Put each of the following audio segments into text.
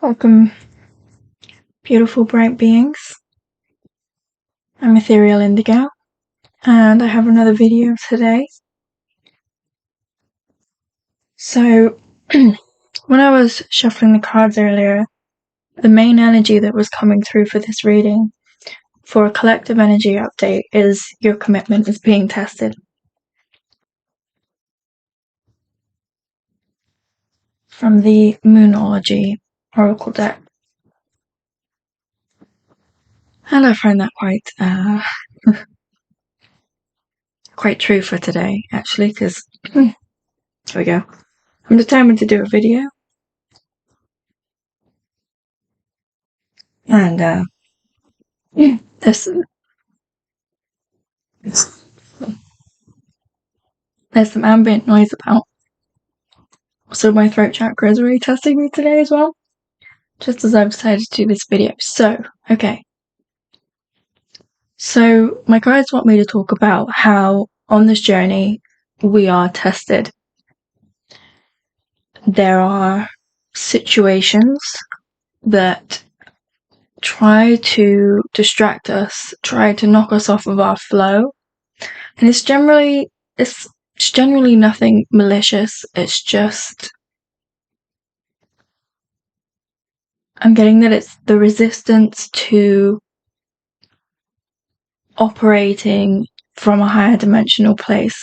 Welcome, beautiful bright beings. I'm Ethereal Indigo, and I have another video today. So, when I was shuffling the cards earlier, the main energy that was coming through for this reading, for a collective energy update, is your commitment is being tested. From the Moonology Oracle deck. And I find that quite true for today, actually, because here we go. I'm determined to do a video. And there's some ambient noise about. So my throat chakra is really testing me today as well. Just as I've decided to do this video. So, okay. So my guides want me to talk about how on this journey we are tested. There are situations that try to distract us, try to knock us off of our flow. And it's generally nothing malicious. It's just, I'm getting that it's the resistance to operating from a higher dimensional place.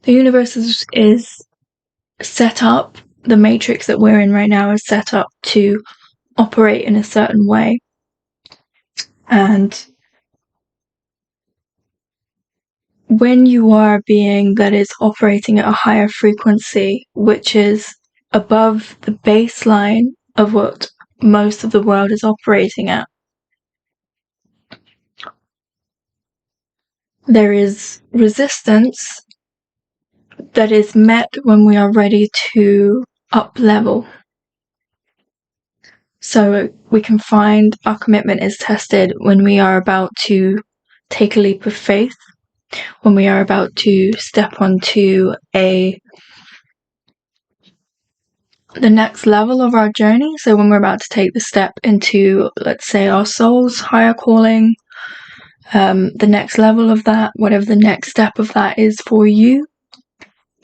The universe is set up, the matrix that we're in right now is set up to operate in a certain way. And when you are a being that is operating at a higher frequency, which is above the baseline of what most of the world is operating at, there is resistance that is met when we are ready to up level. So we can find our commitment is tested when we are about to take a leap of faith, when we are about to step onto the next level of our journey. So when we're about to take the step into, let's say, our soul's higher calling, the next level of that, whatever the next step of that is for you,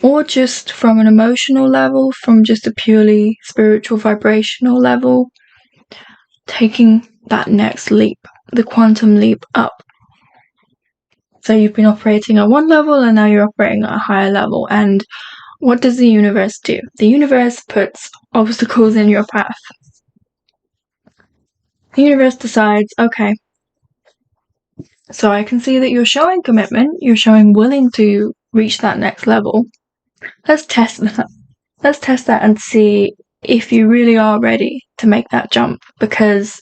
or just from an emotional level, from just a purely spiritual vibrational level, taking that next leap, the quantum leap up. So you've been operating at one level and now you're operating at a higher level. And what does the universe do? The universe puts obstacles in your path. The universe decides, okay, so I can see that you're showing commitment, you're showing willing to reach that next level. Let's test that. Let's test that and see if you really are ready to make that jump, because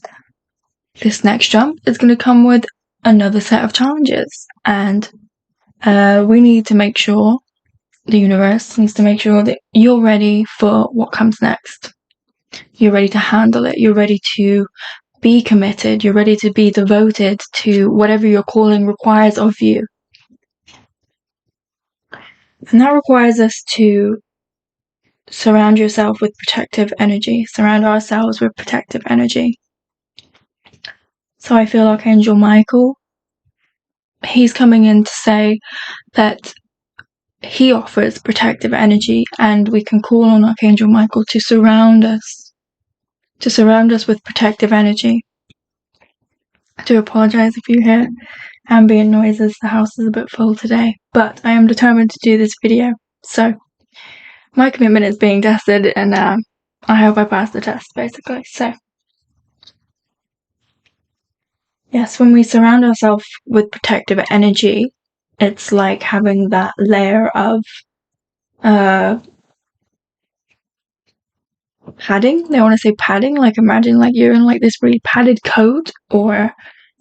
this next jump is going to come with another set of challenges, and we need to make sure, the universe needs to make sure that you're ready for what comes next. You're ready to handle it. You're ready to be committed. You're ready to be devoted to whatever your calling requires of you. And that requires us to surround yourself with protective energy, surround ourselves with protective energy. So I feel Archangel Michael, he's coming in to say that he offers protective energy, and we can call on Archangel Michael to surround us with protective energy. I do apologize if you hear ambient noises, the house is a bit full today, but I am determined to do this video. So my commitment is being tested, and I hope I pass the test, basically. So yes, when we surround ourselves with protective energy, it's like having that layer of padding. They want to say padding, like imagine like you're in like this really padded coat, or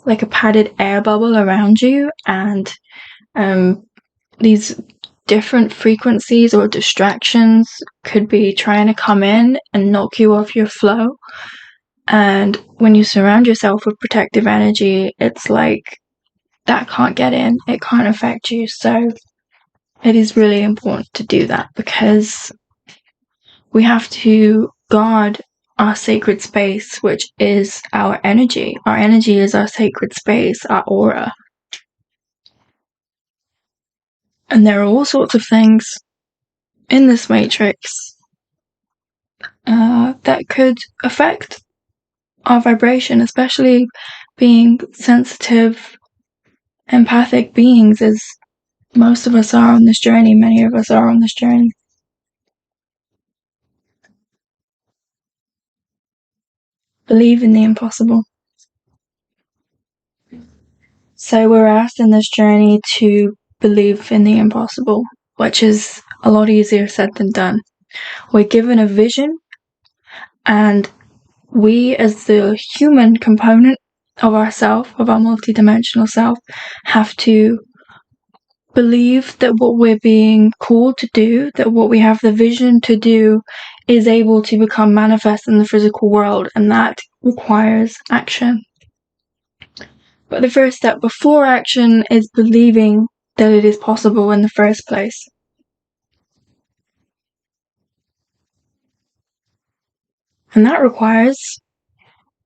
like a padded air bubble around you, and these different frequencies or distractions could be trying to come in and knock you off your flow. And when you surround yourself with protective energy, it's like that can't get in, it can't affect you. So it is really important to do that, because we have to guard our sacred space, which is our energy. Our energy is our sacred space, our aura. And there are all sorts of things in this matrix that could affect our vibration, especially being sensitive, empathic beings, as most of us are on this journey. Many of us are on this journey. Believe in the impossible. So we're asked in this journey to believe in the impossible, which is a lot easier said than done. We're given a vision, and we, as the human component of ourself, of our multidimensional self, have to believe that what we're being called to do, that what we have the vision to do, is able to become manifest in the physical world, and that requires action. But the first step before action is believing that it is possible in the first place. And that requires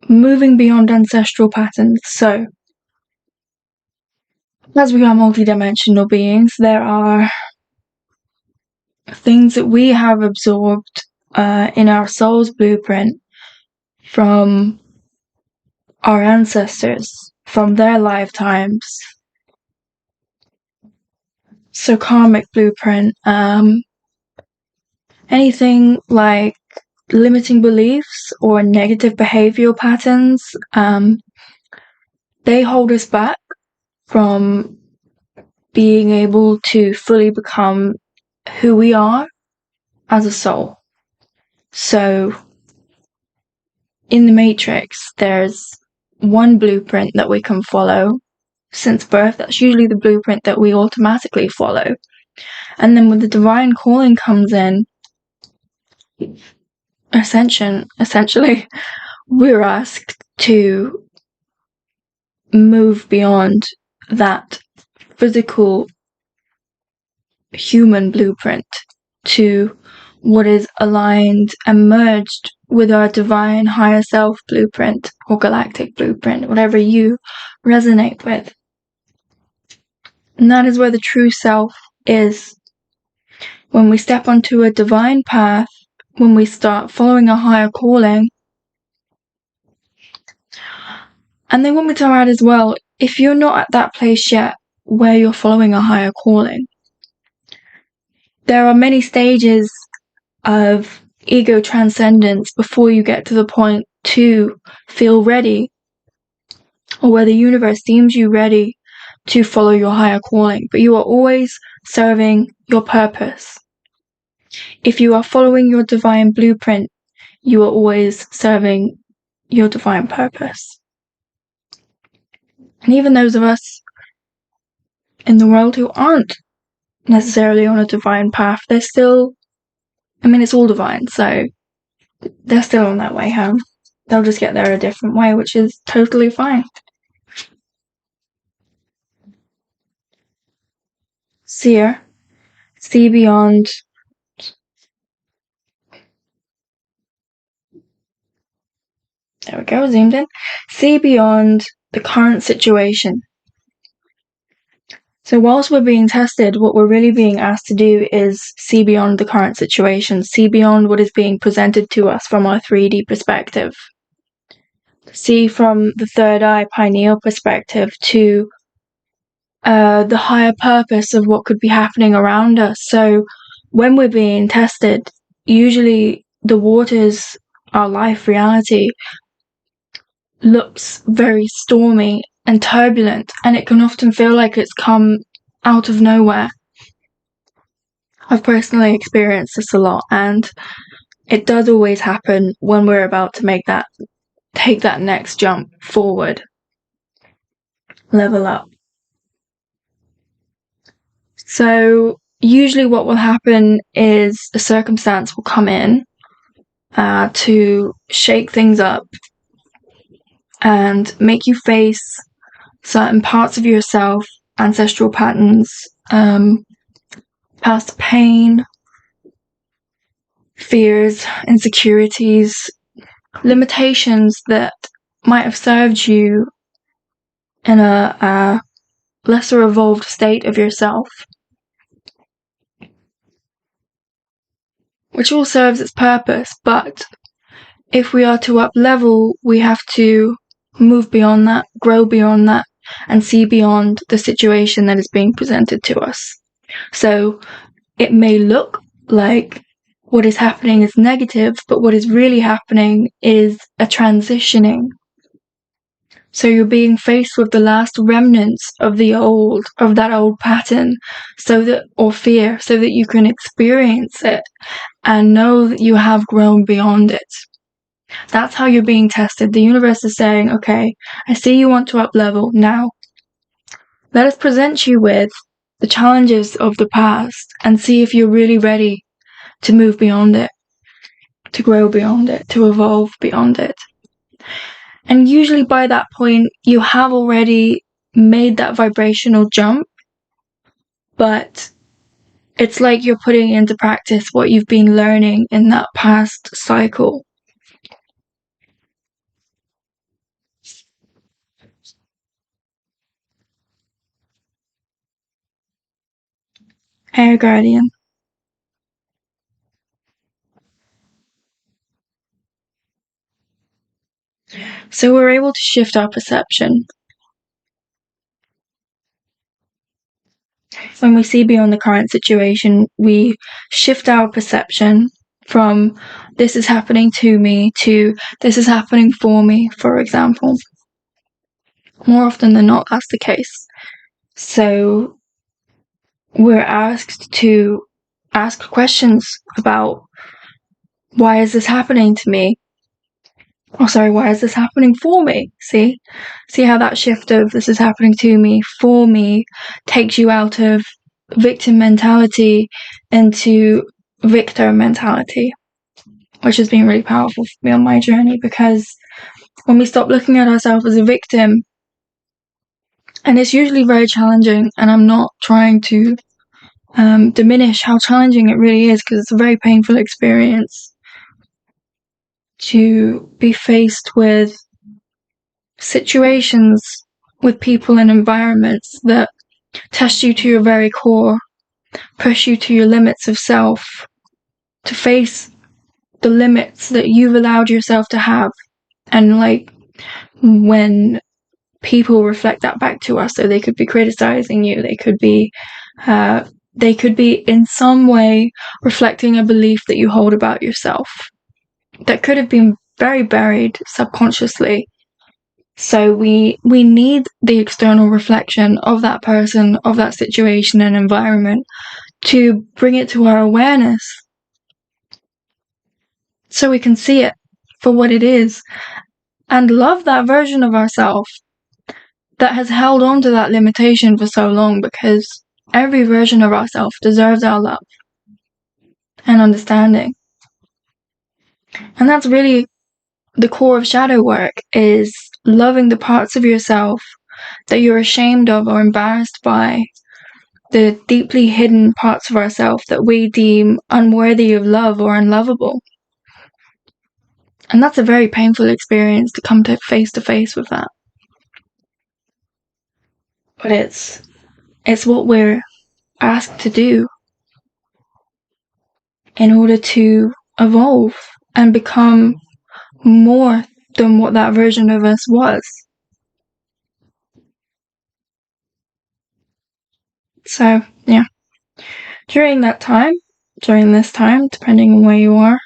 moving beyond ancestral patterns. So, as we are multidimensional beings, there are things that we have absorbed in our soul's blueprint from our ancestors, from their lifetimes. So karmic blueprint, anything like limiting beliefs or negative behavioral patterns, they hold us back from being able to fully become who we are as a soul. So in the matrix, there's one blueprint that we can follow since birth. That's usually the blueprint that we automatically follow. And then when the divine calling comes in, essentially, we're asked to move beyond that physical human blueprint to what is aligned and merged with our divine higher self blueprint or galactic blueprint, whatever you resonate with. And that is where the true self is. When we step onto a divine path, when we start following a higher calling. And they want me to add as well, if you're not at that place yet where you're following a higher calling, there are many stages of ego transcendence before you get to the point to feel ready, or where the universe deems you ready to follow your higher calling. But you are always serving your purpose. If you are following your divine blueprint, you are always serving your divine purpose. And even those of us in the world who aren't necessarily on a divine path, they're still, it's all divine, so they're still on that way home. They'll just get there a different way, which is totally fine. Seer, see beyond. There we go, zoomed in. See beyond the current situation. So whilst we're being tested, what we're really being asked to do is see beyond the current situation, see beyond what is being presented to us from our 3D perspective. See from the third eye pineal perspective to the higher purpose of what could be happening around us. So when we're being tested, usually the waters, our life reality, looks very stormy and turbulent, and it can often feel like it's come out of nowhere. I've personally experienced this a lot, and it does always happen when we're about to take that next jump forward, level up. So usually what will happen is a circumstance will come in to shake things up and make you face certain parts of yourself, ancestral patterns, past pain, fears, insecurities, limitations that might have served you in a lesser evolved state of yourself, which all serves its purpose. But if we are to up level, we have to move beyond that, grow beyond that, and see beyond the situation that is being presented to us. So it may look like what is happening is negative, but what is really happening is a transitioning. So you're being faced with the last remnants of that old pattern, or fear, so that you can experience it and know that you have grown beyond it. That's how you're being tested. The universe is saying, okay, I see you want to up level. Now, let us present you with the challenges of the past and see if you're really ready to move beyond it, to grow beyond it, to evolve beyond it. And usually by that point, you have already made that vibrational jump, but it's like you're putting into practice what you've been learning in that past cycle. Air Guardian. So we're able to shift our perception. When we see beyond the current situation, we shift our perception from this is happening to me to this is happening for me, for example. More often than not, that's the case. So we're asked to ask questions about why is this happening to me? Why is this happening for me? See how that shift of this is happening to me, for me, takes you out of victim mentality into victor mentality, which has been really powerful for me on my journey, because when we stop looking at ourselves as a victim, and it's usually very challenging, and I'm not trying to diminish how challenging it really is, because it's a very painful experience to be faced with situations with people and environments that test you to your very core, push you to your limits of self, to face the limits that you've allowed yourself to have. And like when people reflect that back to us, so they could be criticizing you, they could be in some way reflecting a belief that you hold about yourself that could have been very buried subconsciously. So we need the external reflection of that person, of that situation and environment, to bring it to our awareness so we can see it for what it is and love that version of ourselves that has held on to that limitation for so long, because every version of ourselves deserves our love and understanding. And that's really the core of shadow work, is loving the parts of yourself that you're ashamed of or embarrassed by, the deeply hidden parts of ourselves that we deem unworthy of love or unlovable. And that's a very painful experience to come to face with that. But it's what we're asked to do in order to evolve and become more than what that version of us was. So, yeah. During this time, depending on where you are,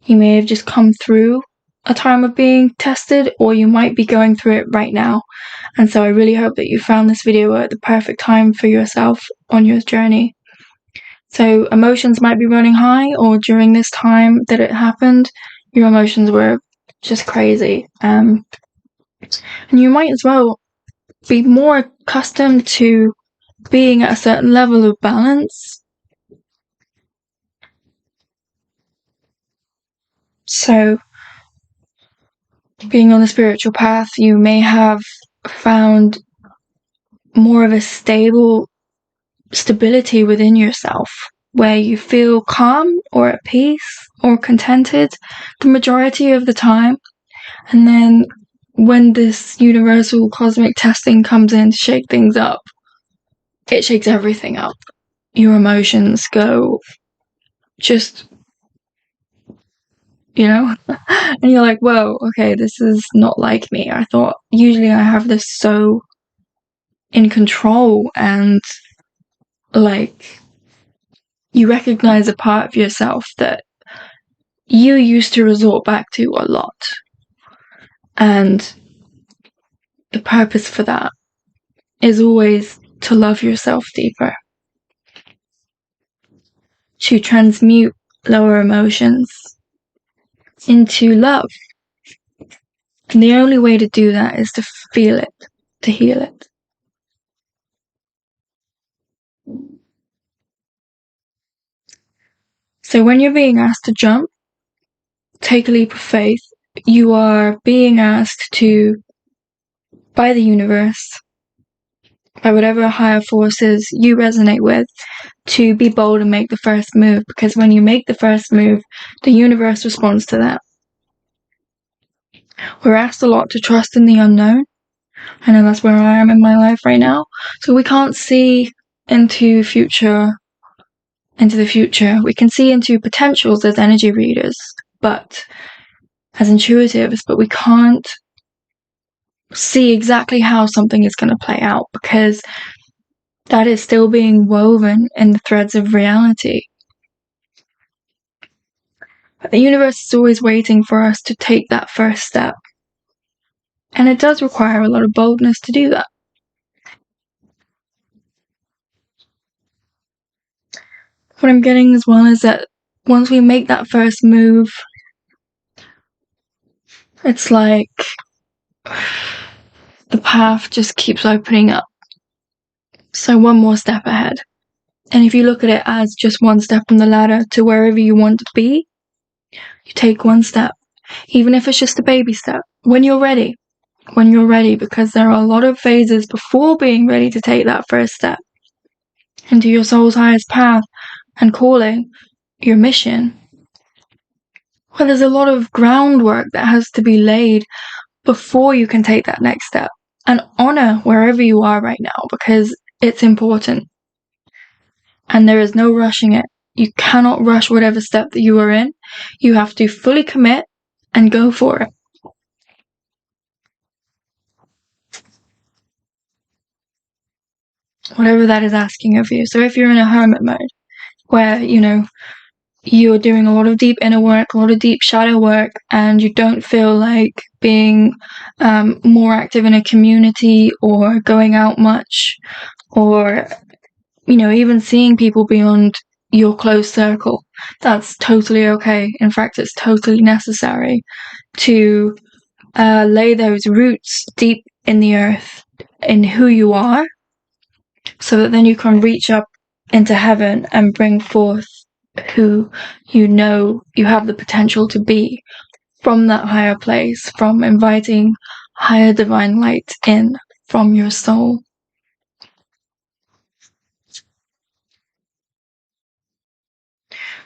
you may have just come through a time of being tested, or you might be going through it right now. And so I really hope that you found this video at the perfect time for yourself on your journey. So emotions might be running high, or during this time that it happened, your emotions were just crazy. And you might as well be more accustomed to being at a certain level of balance. So being on the spiritual path, you may have found more of a stability within yourself. where you feel calm or at peace or contented the majority of the time. And then when this universal cosmic testing comes in to shake things up, it shakes everything up. Your emotions go just, and you're like, whoa, okay, this is not like me. I thought usually I have this so in control, and like you recognize a part of yourself that you used to resort back to a lot. And the purpose for that is always to love yourself deeper, to transmute lower emotions into love. And the only way to do that is to feel it, to heal it. So when you're being asked to jump, take a leap of faith, you are being asked to, by the universe, by whatever higher forces you resonate with, to be bold and make the first move. Because when you make the first move, the universe responds to that. We're asked a lot to trust in the unknown. I know that's where I am in my life right now. So we can't see into the future. We can see into potentials as energy readers, but as intuitives, but we can't see exactly how something is going to play out, because that is still being woven in the threads of reality. But the universe is always waiting for us to take that first step. And it does require a lot of boldness to do that. What I'm getting as well is that once we make that first move, it's like the path just keeps opening up. So one more step ahead. And if you look at it as just one step on the ladder to wherever you want to be, you take one step, even if it's just a baby step, when you're ready, because there are a lot of phases before being ready to take that first step into your soul's highest path and calling, your mission. Well, there's a lot of groundwork that has to be laid before you can take that next step. And honor wherever you are right now, because it's important. And there is no rushing it. You cannot rush whatever step that you are in. You have to fully commit and go for it. Whatever that is asking of you. So if you're in a hermit mode, where, you're doing a lot of deep inner work, a lot of deep shadow work, and you don't feel like being more active in a community or going out much, or, even seeing people beyond your close circle, that's totally okay. In fact, it's totally necessary to lay those roots deep in the earth in who you are, so that then you can reach up into heaven and bring forth who you have the potential to be from that higher place, from inviting higher divine light in from your soul.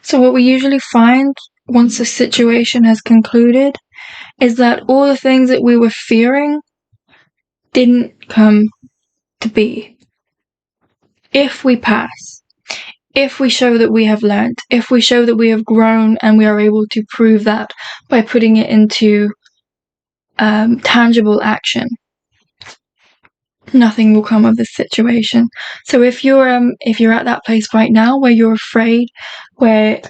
So what we usually find once the situation has concluded is that all the things that we were fearing didn't come to be. If we pass, if we show that we have learned, if we show that we have grown, and we are able to prove that by putting it into tangible action, nothing will come of this situation. So if you're at that place right now where you're afraid, where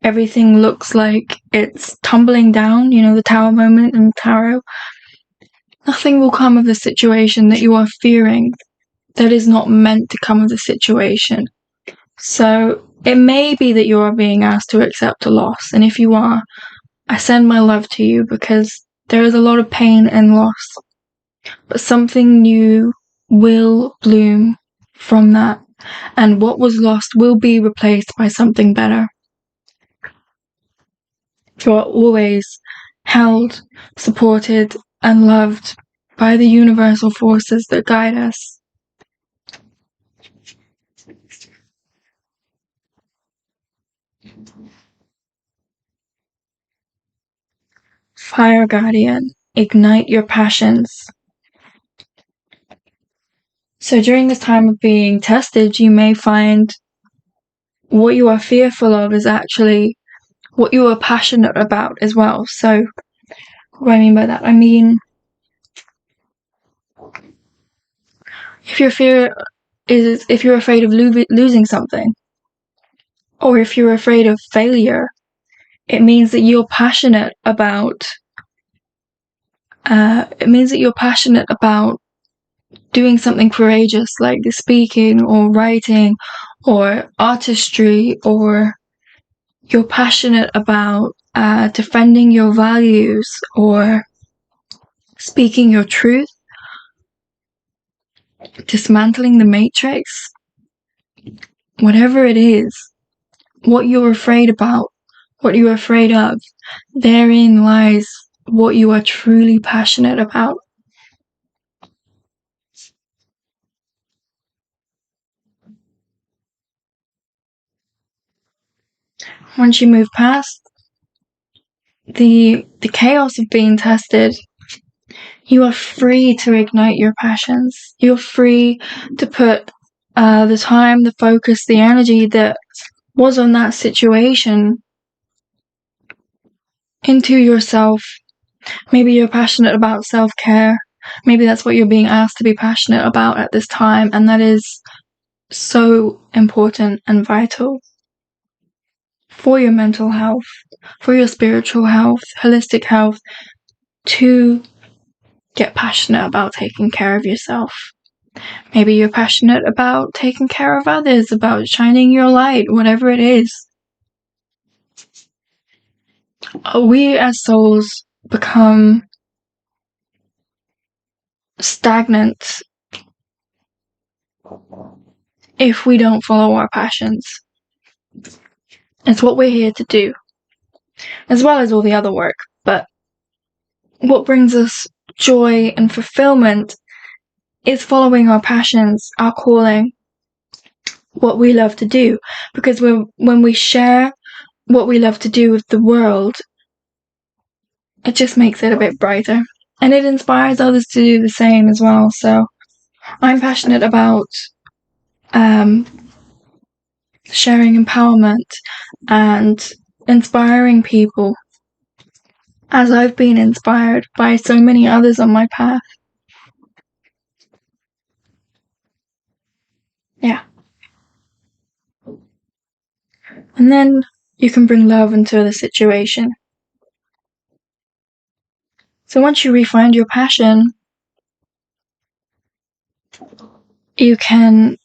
everything looks like it's tumbling down, the tower moment in tarot, nothing will come of the situation that you are fearing that is not meant to come of the situation. So it may be that you are being asked to accept a loss, and if you are, I send my love to you, because there is a lot of pain and loss, but something new will bloom from that, and what was lost will be replaced by something better. You are always held, supported, and loved by the universal forces that guide us. Fire Guardian, ignite your passions. So during this time of being tested, you may find what you are fearful of is actually what you are passionate about as well. So what do I mean by that? I mean, if you're afraid of losing something, or if you're afraid of failure, it means that you're passionate about doing something courageous, like speaking or writing or artistry, or you're passionate about defending your values or speaking your truth, dismantling the matrix. Whatever it is, what you're afraid about, what you're afraid of, therein lies what you are truly passionate about. Once you move past the chaos of being tested, you are free to ignite your passions. You're free to put the time, the focus, the energy that was on that situation into yourself. Maybe you're passionate about self-care. Maybe that's what you're being asked to be passionate about at this time, and that is so important and vital for your mental health, for your spiritual health, holistic health, to get passionate about taking care of yourself. Maybe you're passionate about taking care of others, about shining your light, whatever it is. We as souls become stagnant if we don't follow our passions. It's what we're here to do, as well as all the other work. But what brings us joy and fulfillment is following our passions, our calling, what we love to do. Because when we share what we love to do with the world, it just makes it a bit brighter. And it inspires others to do the same as well. So I'm passionate about sharing empowerment and inspiring people, as I've been inspired by so many others on my path. Yeah. And then you can bring love into the situation. So once you refind your passion, you can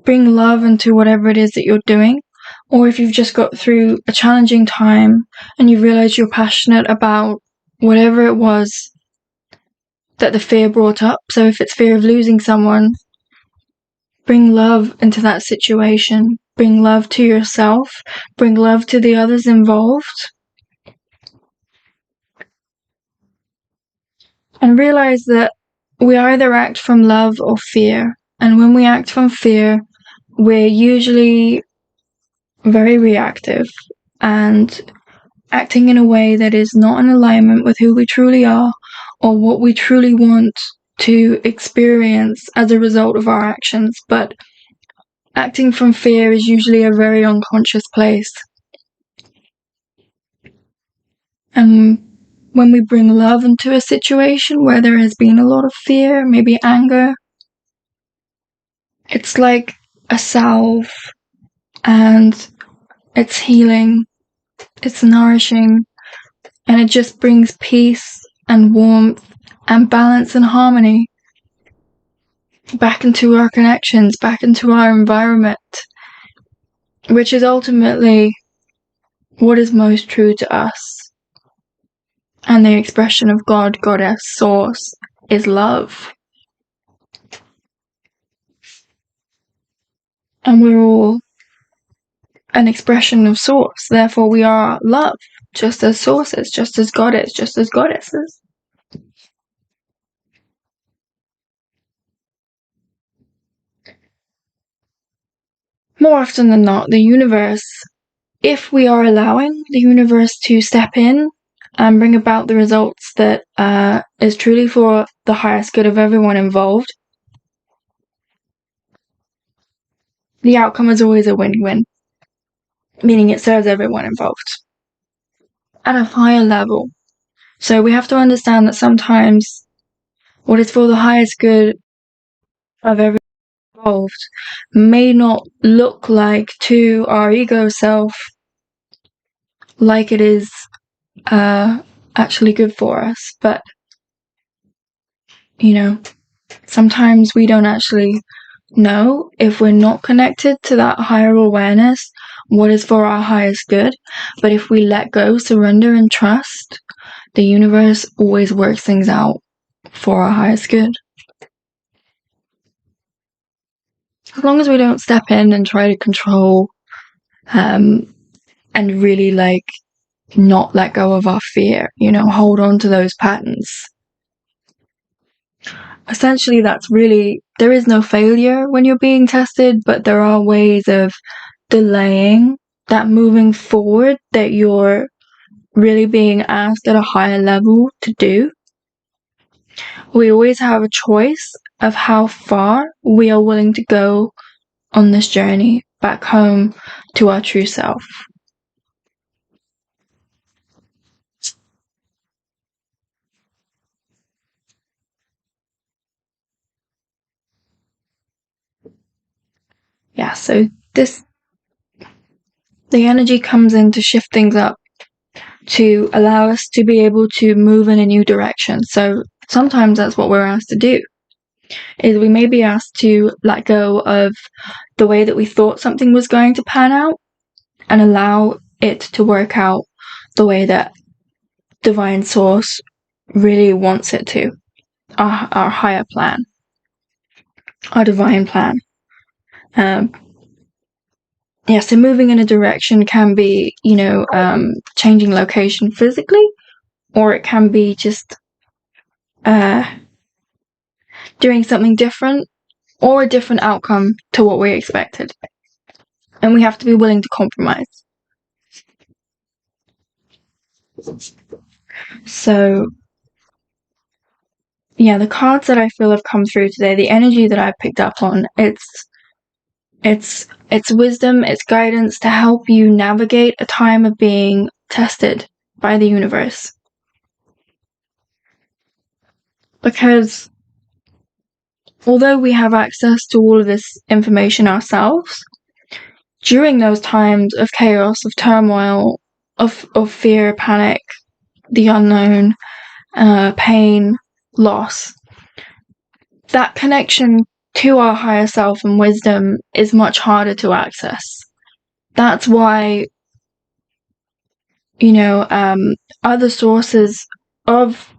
bring love into whatever it is that you're doing. Or if you've just got through a challenging time and you realize you're passionate about whatever it was that the fear brought up. So if it's fear of losing someone, bring love into that situation. Bring love to yourself. Bring love to the others involved. And realize that we either act from love or fear. And when we act from fear, we're usually very reactive and acting in a way that is not in alignment with who we truly are or what we truly want to experience as a result of our actions. But acting from fear is usually a very unconscious place. And when we bring love into a situation where there has been a lot of fear, maybe anger, it's like a salve, and it's healing, it's nourishing, and it just brings peace and warmth and balance and harmony back into our connections, back into our environment, which is ultimately what is most true to us. And the expression of God, Goddess, Source, is love. And we're all an expression of Source, therefore we are love, just as Source is, just as God is, just as Goddess is. More often than not, the universe if we are allowing the universe to step in and bring about the results that is truly for the highest good of everyone involved, the outcome is always a win-win, meaning it serves everyone involved at a higher level. So we have to understand that sometimes what is for the highest good of everyone involved may not look like to our ego self like it is actually good for us, but sometimes we don't actually know, if we're not connected to that higher awareness, what is for our highest good. But if we let go, surrender, and trust, the universe always works things out for our highest good. As long as we don't step in and try to control and really not let go of our fear, hold on to those patterns. Essentially, there is no failure when you're being tested, but there are ways of delaying that moving forward that you're really being asked at a higher level to do. We always have a choice of how far we are willing to go on this journey back home to our true self. Yeah, so the energy comes in to shift things up, to allow us to be able to move in a new direction. So sometimes that's what we're asked to do, is we may be asked to let go of the way that we thought something was going to pan out and allow it to work out the way that Divine Source really wants it to. Our higher plan, our divine plan. So moving in a direction can be, changing location physically, or it can be just doing something different or a different outcome to what we expected. And we have to be willing to compromise. So, yeah, the cards that I feel have come through today, the energy that I picked up on, it's wisdom, it's guidance to help you navigate a time of being tested by the universe. Because although we have access to all of this information ourselves, during those times of chaos, of turmoil, of fear, panic, the unknown, pain, loss, that connection to our higher self and wisdom is much harder to access. That's why, other sources of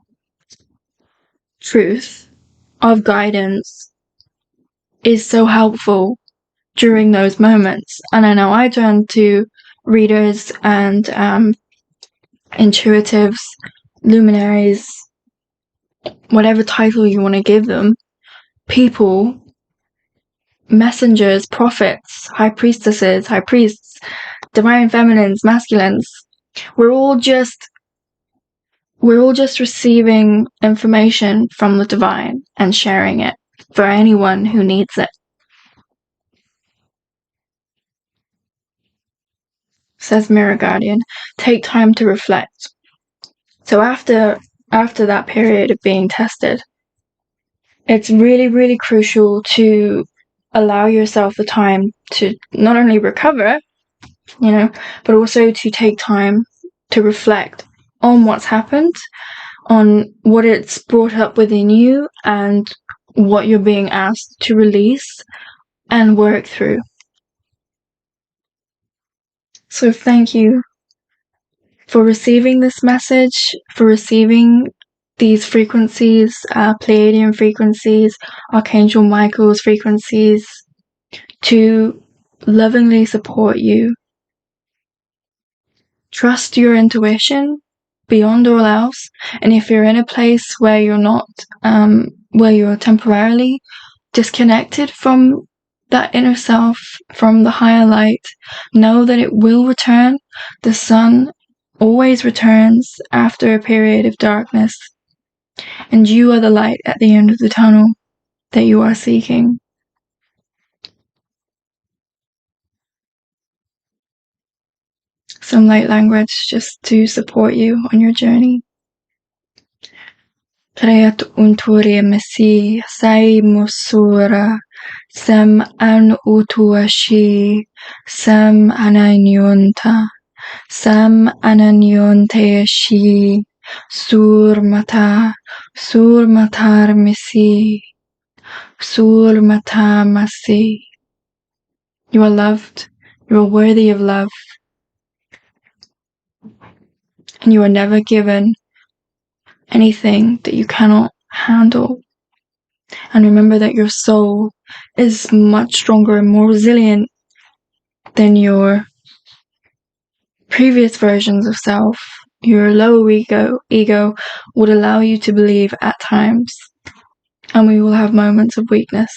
truth, of guidance, is so helpful during those moments. And I know I turn to readers and intuitives, luminaries, whatever title you want to give them, people, messengers, prophets, high priestesses, high priests, divine feminines, masculines. We're all just receiving information from the divine and sharing it for anyone who needs it. Says Mirror Guardian, take time to reflect. So after that period of being tested, it's really, really crucial to allow yourself the time to not only recover, but also to take time to reflect on what's happened, on what it's brought up within you, and what you're being asked to release and work through. So thank you for receiving this message, for receiving these frequencies, Pleiadian frequencies, Archangel Michael's frequencies, to lovingly support you. Trust your intuition beyond all else, and if you're in a place where you're not, where you're temporarily disconnected from that inner self from the higher light. Know that it will return. The sun always returns after a period of darkness, and you are the light at the end of the tunnel that you are seeking. Some light language just to support you on your journey. Krayat unturi mesi sai musura sem an utuashi sem ananyonta sam ananyonte shi sur matar misi sur mata masi. You are loved. You are worthy of love. And you are never given anything that you cannot handle. And remember that your soul is much stronger and more resilient than your previous versions of self. Your low ego would allow you to believe at times, and we will have moments of weakness.